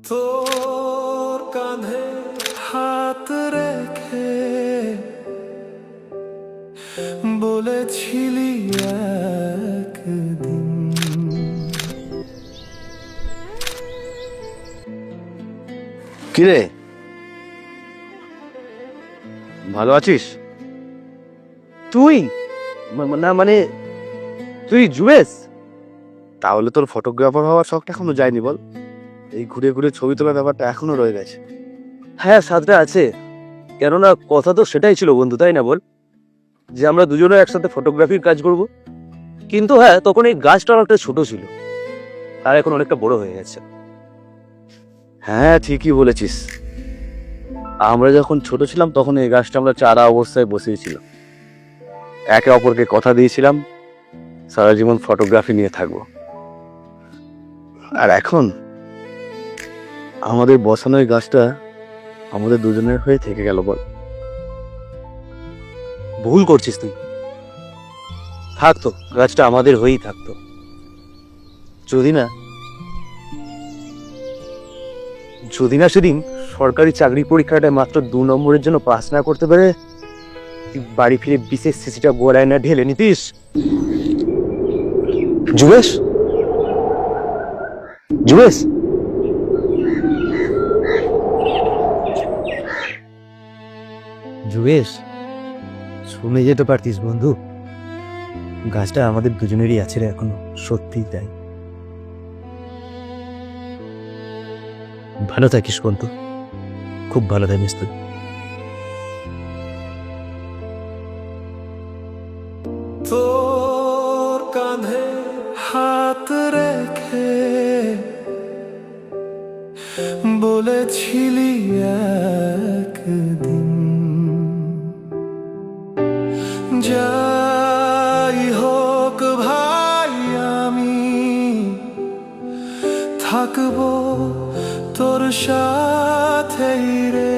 তোর কাঁধে হাত রেখে বলেছিলি একদিন। কিরে, ভালো আছিস? তুই না মানে তুই জুয়েস? তাহলে তোর ফটোগ্রাফার হওয়ার শখটা এখনো যায়নি বল? এই ঘুরে ঘুরে ছবি তোলার ব্যাপারটা এখনো রয়ে গেছে। হ্যাঁ, সাথে আছে। কেননা কথা তো সেটাই ছিল বন্ধু, তাই না বল? যে আমরা দুজনে একসাথে ফটোগ্রাফির কাজ করব। কিন্তু হ্যাঁ, তখন এই গাছটা অনেকটা ছোট ছিল, আর এখন অনেকটা বড় হয়ে গেছে। হ্যাঁ, ঠিকই বলেছিস। আমরা যখন ছোট ছিলাম তখন এই গাছটা আমরা চারা অবস্থায় বসিয়েছিলাম। একে অপরকে কথা দিয়েছিলাম সারা জীবন ফটোগ্রাফি নিয়ে থাকবো। আর এখন আমাদের বসানো এই গাছটা আমাদের দুজনের হয়ে থেকে গেল বল। ভুল করছিস তুই। থাকতো, গাছটা আমাদের হয়েই থাকতো। যদি না সেদিন সরকারি চাকরি পরীক্ষাটা মাত্র 2 নম্বরের জন্য পাস না করতে পারে, তুই বাড়ি ফিরে বিশেষ সিসিটা গোড়ায় না ঢেলে নিতিস। জুয়েস, জুয়েস, জুয়েস, শুনে যেতে পারতিস বন্ধু। গাছটা আমাদের দুজনেরই আছে রে এখনো, সত্যি তাই। ভালো থাকিস বন্ধু, খুব ভালো থাকিস তুই। তোর কাঁধে হাত রেখে বলেছিলি একদিন, যাই হোক ভাই আমি থাকবো তোর সাথেই রে।